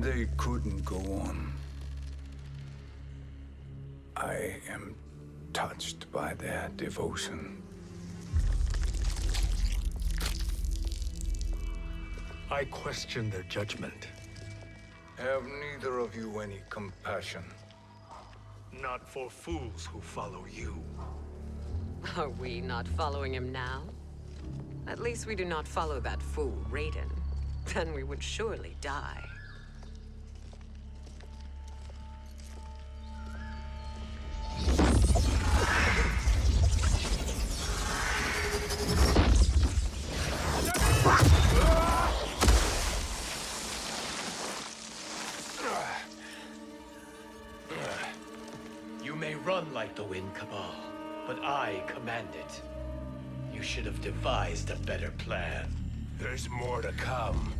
They couldn't go on. I am touched by their devotion. I question their judgment. Have neither of you any compassion? Not for fools who follow you. Are we not following him now? At least we do not follow that fool, Raiden. Then we would surely die. You may run like the wind, Cabal, but I command it. You should have devised a better plan. There's more to come.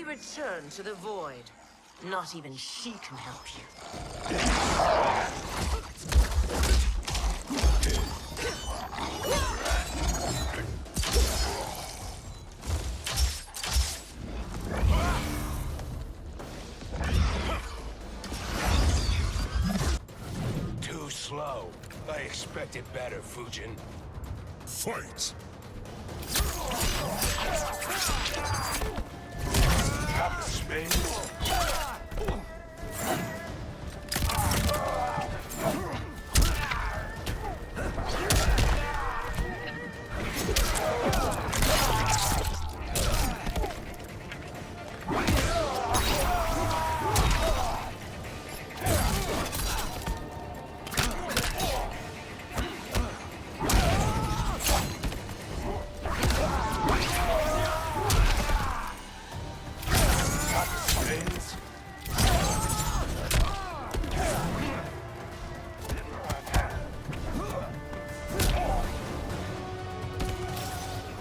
Return to the void. Not even she can help you. Too slow. I expected better, Fujin. Fight! Have the spins.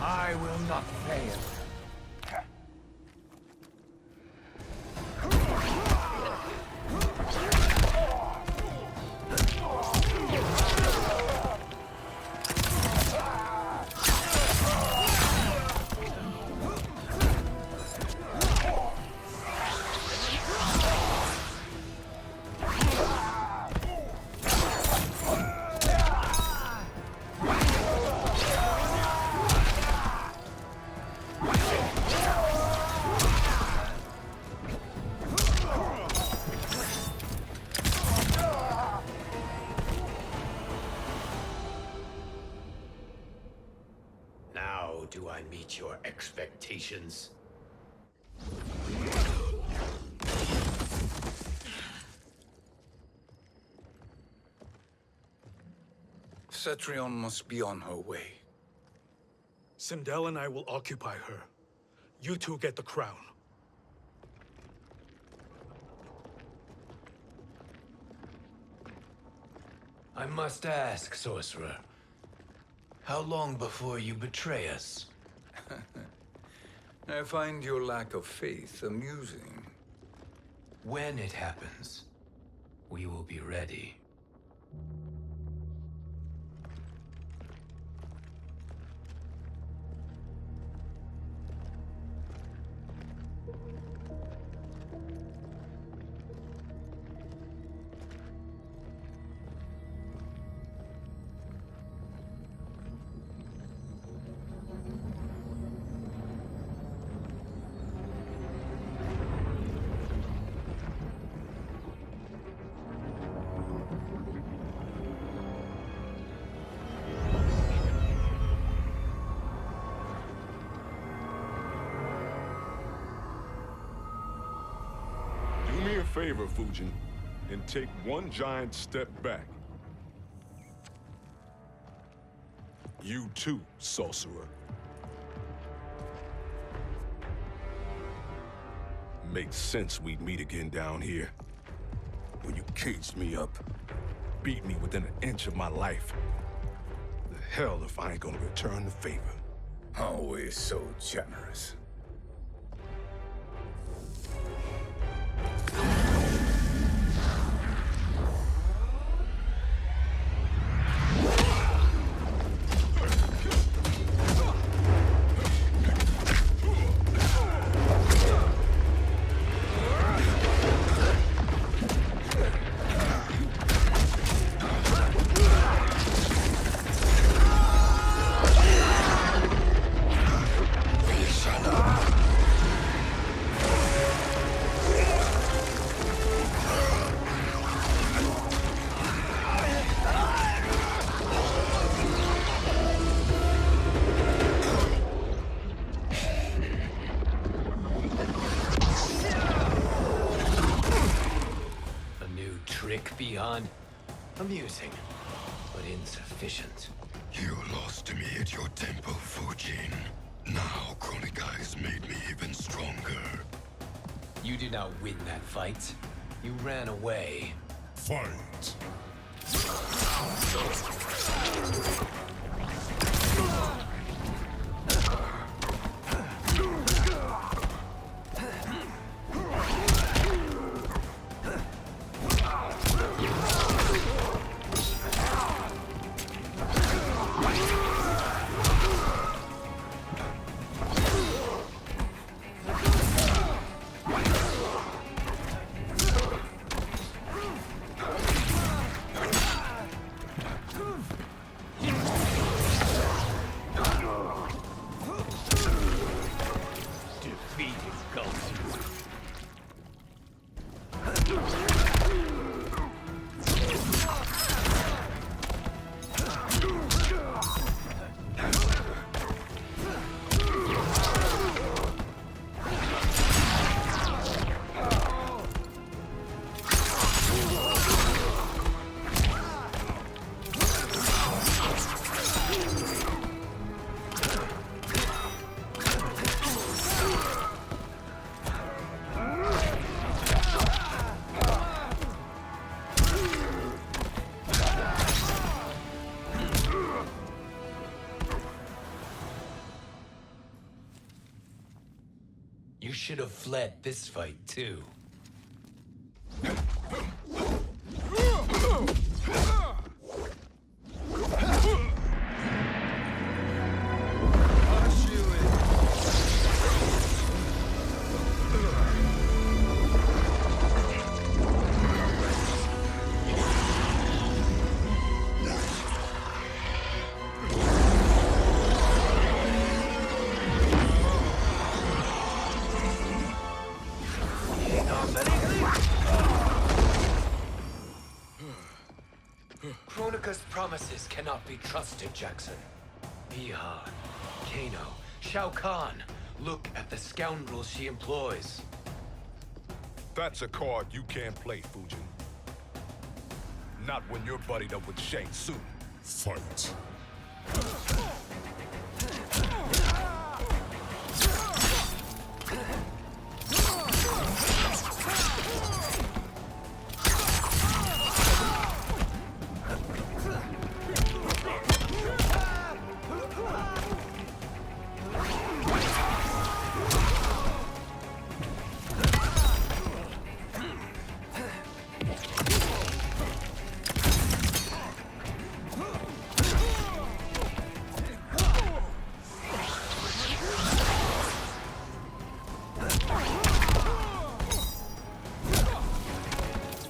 I will not fail. Now do I meet your expectations? Cetrion must be on her way. Sindel and I will occupy her. You two get the crown. I must ask, sorcerer. How long before you betray us? I find your lack of faith amusing. When it happens, we will be ready. favor, Fujin, and take one giant step back. You too, sorcerer. Makes sense we'd meet again down here. When you caged me up, beat me within an inch of my life. The hell if I ain't gonna return the favor. Always so generous. Beyond amusing, but insufficient. You lost me at your temple, Fujin. Now Kronika has made me even stronger. You did not win that fight. You ran away. Fight! You should have fled this fight, too. Kronika's promises cannot be trusted, Jackson. Bihan, Kano, Shao Kahn. Look at the scoundrels she employs. That's a card you can't play, Fujin. Not when you're buddied up with Shang Tsung. Fight.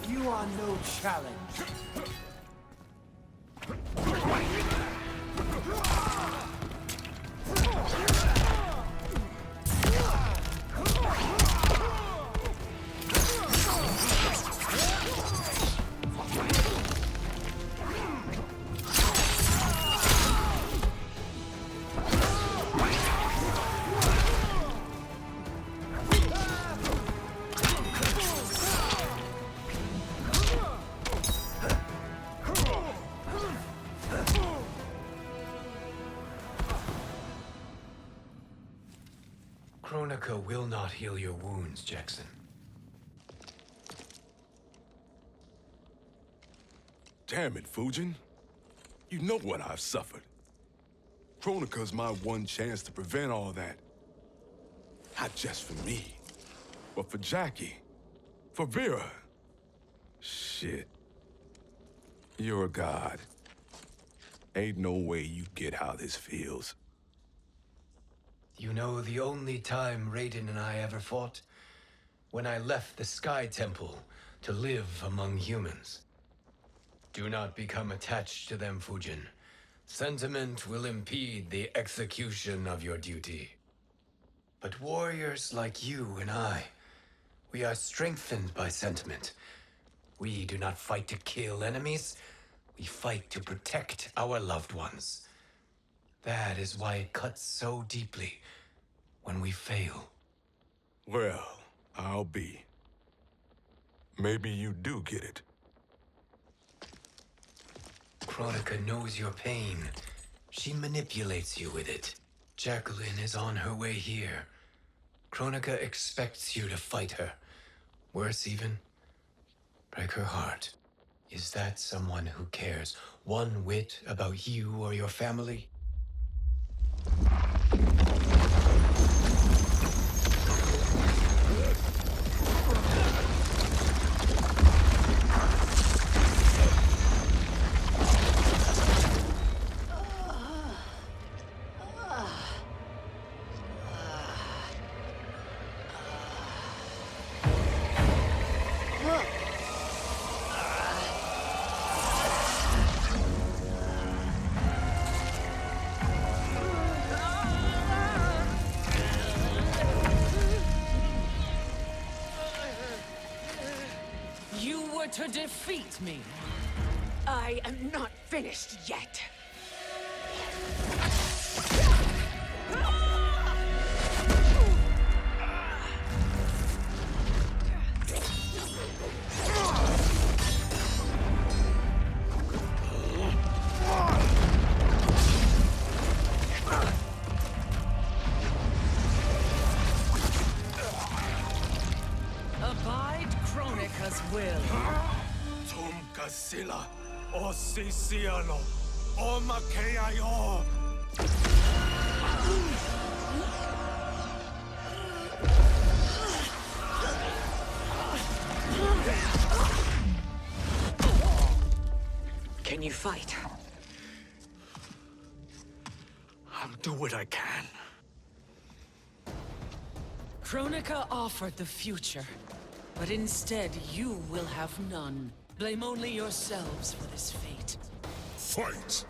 You are no challenge. Kronika will not heal your wounds, Jackson. Damn it, Fujin. You know what I've suffered. Kronika's my one chance to prevent all that. Not just for me, but for Jackie, for Vera. Shit. You're a god. Ain't no way you get how this feels. You know the only time Raiden and I ever fought? When I left the Sky Temple to live among humans. Do not become attached to them, Fujin. Sentiment will impede the execution of your duty. But warriors like you and I, we are strengthened by sentiment. We do not fight to kill enemies. We fight to protect our loved ones. That is why it cuts so deeply when we fail. Well, I'll be. Maybe you do get it. Kronika knows your pain. She manipulates you with it. Jacqueline is on her way here. Kronika expects you to fight her. Worse even, break her heart. Is that someone who cares one whit about you or your family? To defeat me. I am not finished yet. Abide Kronika's will. Tum kasila, o sisiano, o makeayo. Can you fight? I'll do what I can. Kronika offered the future, but instead you will have none. Blame only yourselves for this fate. Fight!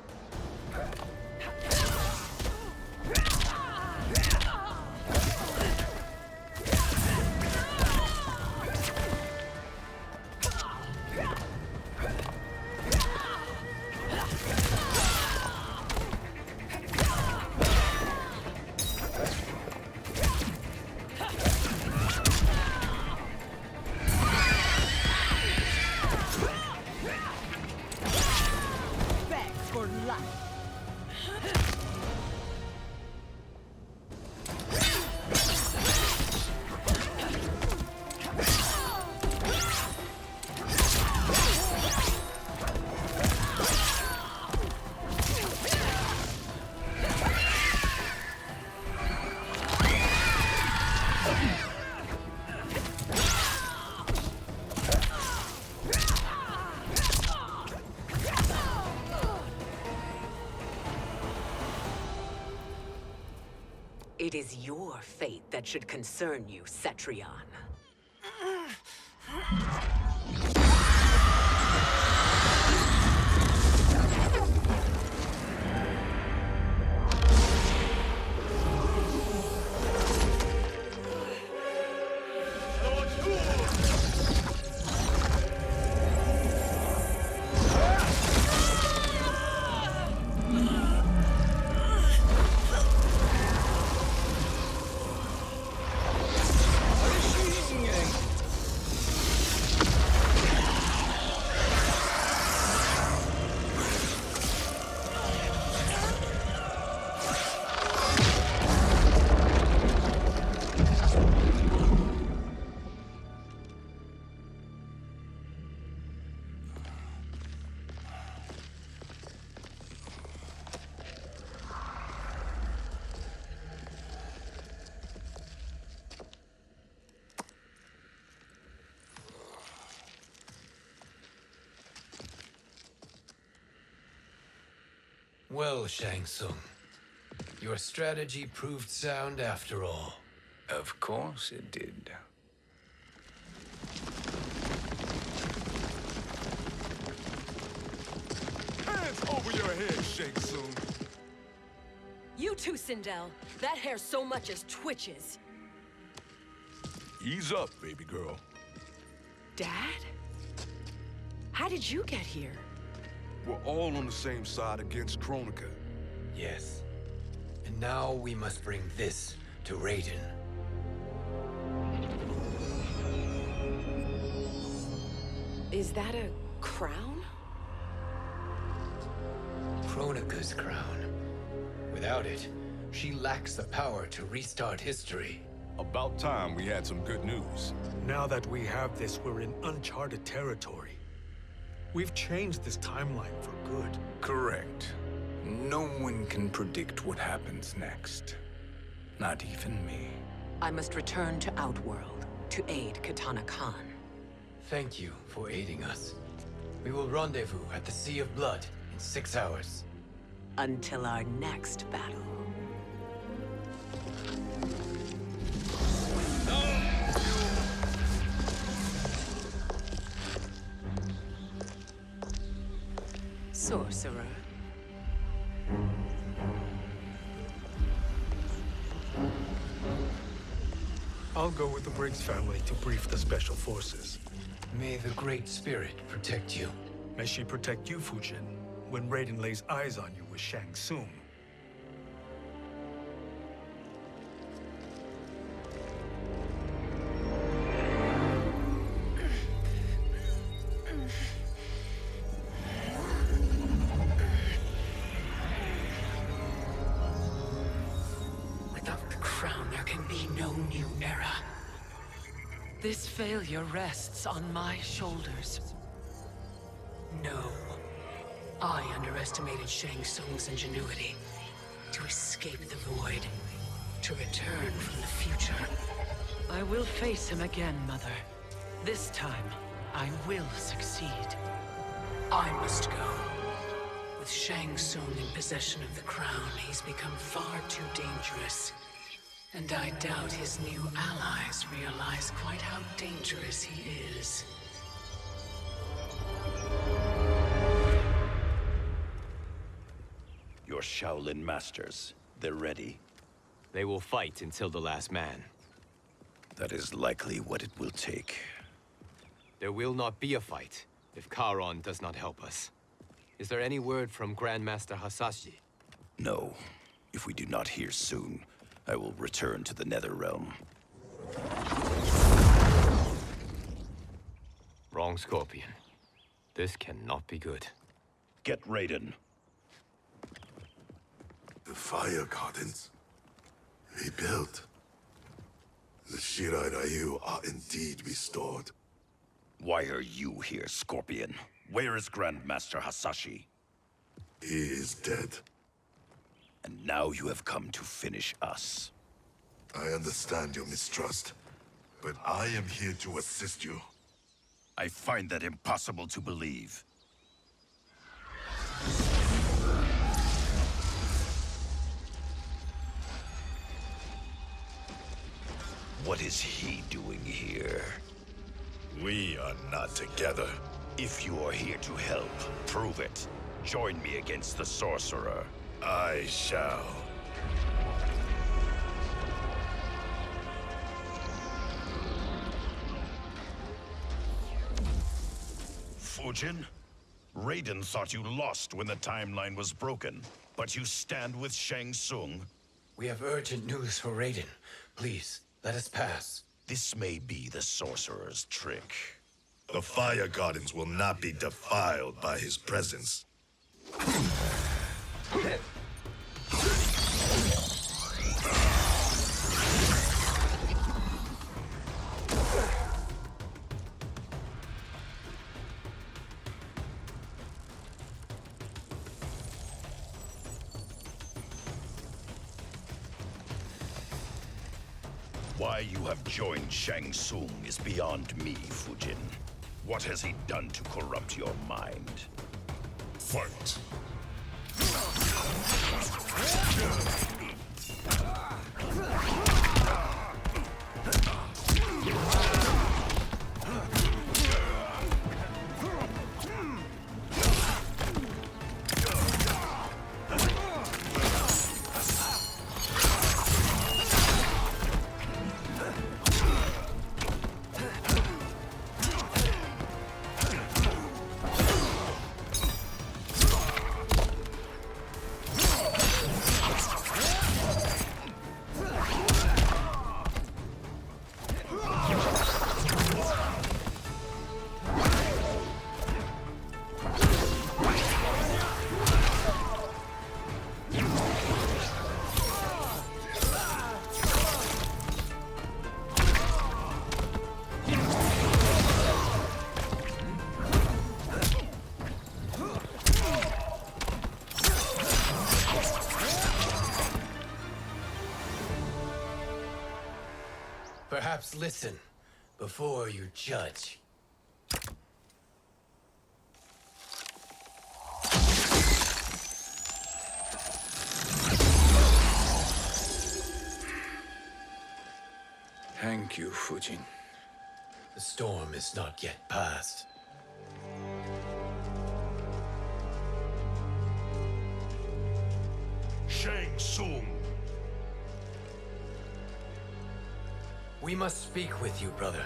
It is your fate that should concern you, Cetrion. Well, Shang Tsung, your strategy proved sound after all. Of course it did. Hands over your head, Shang Tsung. You too, Sindel. That hair so much as twitches. Ease up, baby girl. Dad? How did you get here? We're all on the same side against Kronika. Yes. And now we must bring this to Raiden. Is that a crown? Kronika's crown. Without it, she lacks the power to restart history. About time we had some good news. Now that we have this, we're in uncharted territory. We've changed this timeline for good. Correct. No one can predict what happens next. Not even me. I must return to Outworld to aid Katana Khan. Thank you for aiding us. We will rendezvous at the Sea of Blood in 6 hours. Until our next battle. Sorcerer. I'll go with the Briggs family to brief the Special Forces. May the Great Spirit protect you. May she protect you, Fujin, when Raiden lays eyes on you with Shang Tsung. Without the crown, there can be no new era. This failure rests on my shoulders. No. I underestimated Shang Tsung's ingenuity. To escape the void. To return from the future. I will face him again, Mother. This time, I will succeed. I must go. With Shang Tsung in possession of the crown, he's become far too dangerous. And I doubt his new allies realize quite how dangerous he is. Your Shaolin masters, they're ready. They will fight until the last man. That is likely what it will take. There will not be a fight if Charon does not help us. Is there any word from Grandmaster Hasashi? No. If we do not hear soon, I will return to the Netherrealm. Wrong, Scorpion. This cannot be good. Get Raiden. The fire gardens rebuilt. The Shirai Ryu are indeed restored. Why are you here, Scorpion? Where is Grandmaster Hasashi? He is dead. And now you have come to finish us. I understand your mistrust, but I am here to assist you. I find that impossible to believe. What is he doing here? We are not together. If you are here to help, prove it. Join me against the Sorcerer. I shall. Fujin? Raiden thought you lost when the timeline was broken, but you stand with Shang Tsung. We have urgent news for Raiden. Please, let us pass. This may be the Sorcerer's trick. The fire gardens will not be defiled by his presence. Why you have joined Shang Tsung is beyond me, Fujin. What has he done to corrupt your mind? Fight! Perhaps listen before you judge. Thank you, Fujin. The storm is not yet past. Shang Tsung. We must speak with you, brother.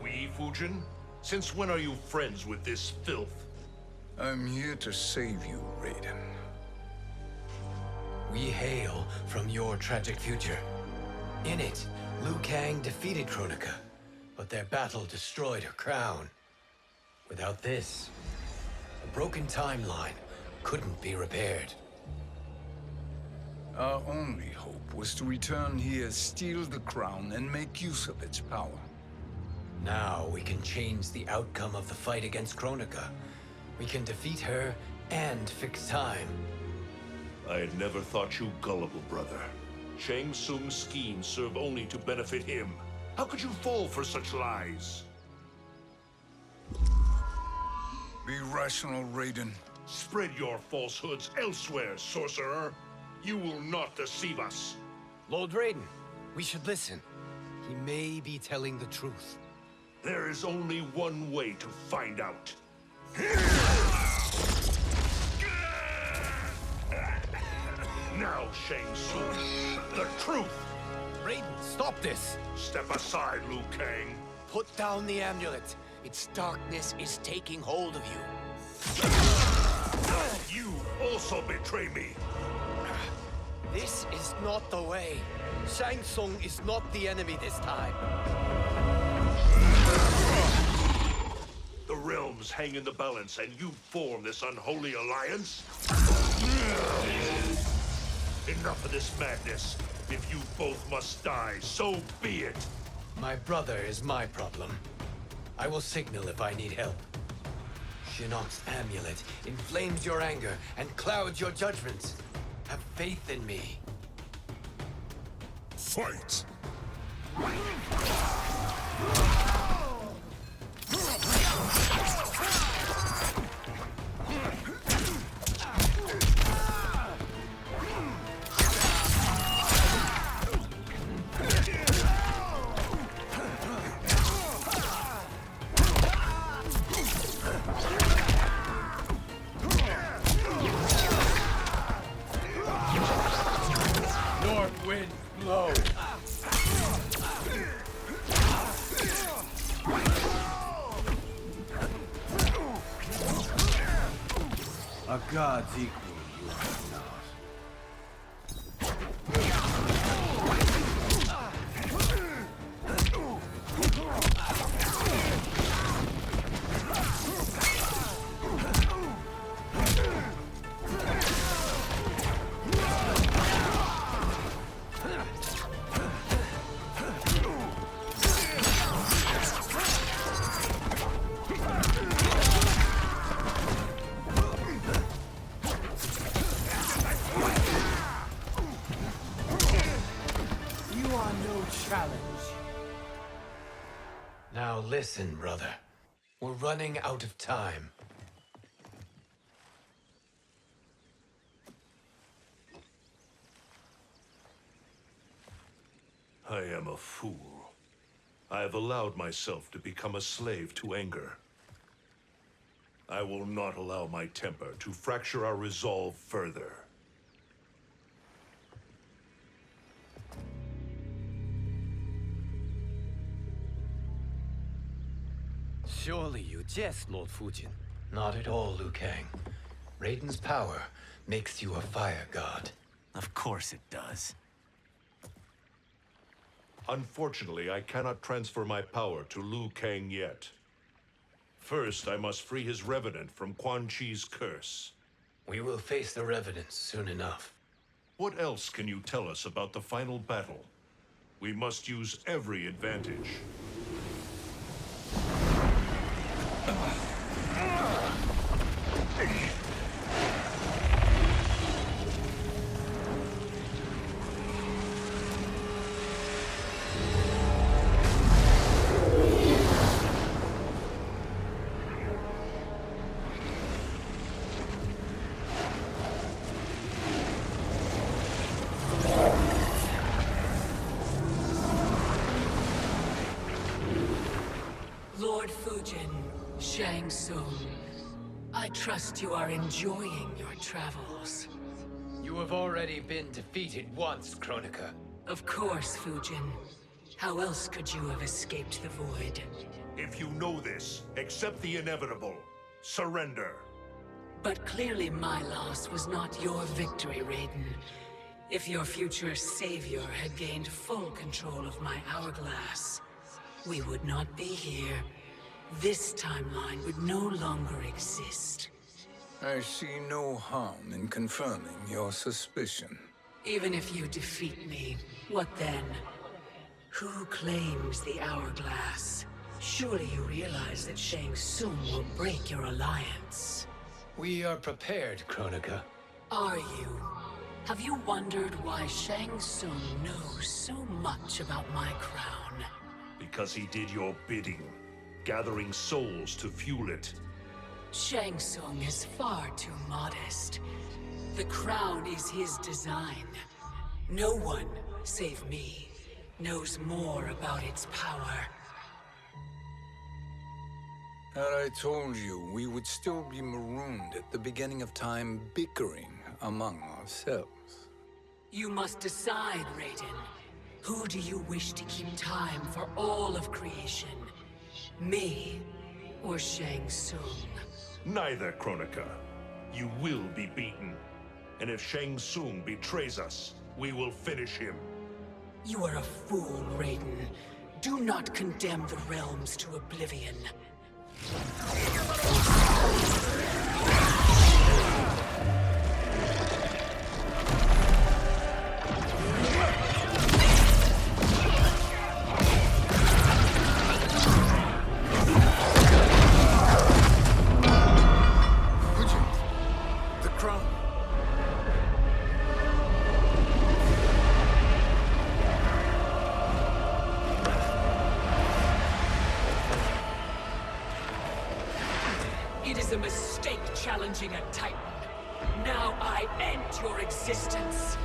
We, Fujin? Since when are you friends with this filth? I'm here to save you, Raiden. We hail from your tragic future. In it, Liu Kang defeated Kronika, but their battle destroyed her crown. Without this, a broken timeline couldn't be repaired. Our only hope was to return here, steal the crown, and make use of its power. Now we can change the outcome of the fight against Kronika. We can defeat her and fix time. I had never thought you gullible, brother. Shang Tsung's schemes serve only to benefit him. How could you fall for such lies? Be rational, Raiden. Spread your falsehoods elsewhere, sorcerer. You will not deceive us. Lord Raiden, we should listen. He may be telling the truth. There is only one way to find out. Now, Shang Tsung, the truth! Raiden, stop this! Step aside, Liu Kang. Put down the amulet. Its darkness is taking hold of you. You also betray me. This is not the way. Shang Tsung is not the enemy this time. The realms hang in the balance, and you form this unholy alliance? Enough of this madness. If you both must die, so be it. My brother is my problem. I will signal if I need help. Shinnok's amulet inflames your anger and clouds your judgments. Have faith in me. Fight! North wind, blow. A god's equal, you are not. Now listen, brother. We're running out of time. I am a fool. I have allowed myself to become a slave to anger. I will not allow my temper to fracture our resolve further. Surely you jest, Lord Fujin. Not at all, Liu Kang. Raiden's power makes you a fire god. Of course it does. Unfortunately, I cannot transfer my power to Liu Kang yet. First, I must free his Revenant from Quan Chi's curse. We will face the Revenants soon enough. What else can you tell us about the final battle? We must use every advantage. Shang Tsung, I trust you are enjoying your travels. You have already been defeated once, Kronika. Of course, Fujin. How else could you have escaped the void? If you know this, accept the inevitable. Surrender. But clearly my loss was not your victory, Raiden. If your future savior had gained full control of my hourglass, we would not be here. This timeline would no longer exist. I see no harm in confirming your suspicion. Even if you defeat me, what then? Who claims the hourglass? Surely you realize that Shang Tsung will break your alliance. We are prepared, Kronika. Are you? Have you wondered why Shang Tsung knows so much about my crown? Because he did your bidding, gathering souls to fuel it. Shang Tsung is far too modest. The crown is his design. No one, save me, knows more about its power. Had I told you, we would still be marooned at the beginning of time, bickering among ourselves. You must decide, Raiden. Who do you wish to keep time for all of creation? Me or Shang Tsung? Neither, Kronika. You will be beaten. And if Shang Tsung betrays us, we will finish him. You are a fool, Raiden. Do not condemn the realms to oblivion. Fujin, the crown. It is a mistake challenging a Titan. Now I end your existence.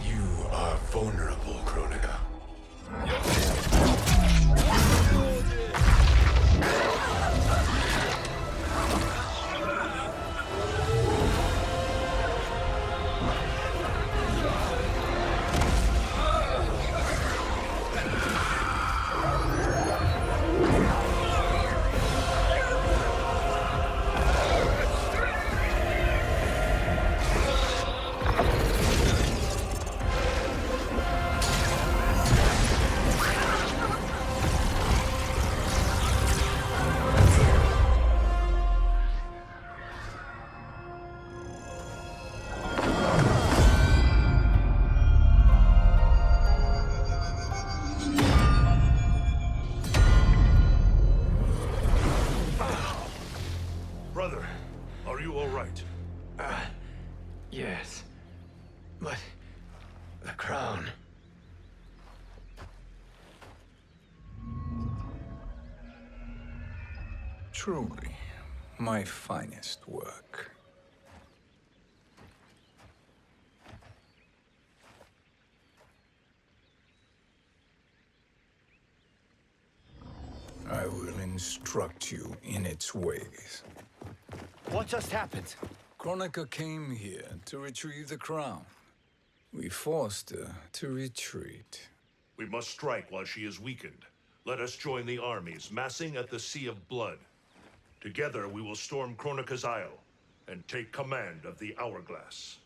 You are vulnerable, Kronika. Brother, are you all right? Yes. But the crown. Truly, my finest work. I will instruct you in its ways. What just happened? Kronika came here to retrieve the crown. We forced her to retreat. We must strike while she is weakened. Let us join the armies, massing at the Sea of Blood. Together we will storm Kronika's Isle and take command of the Hourglass.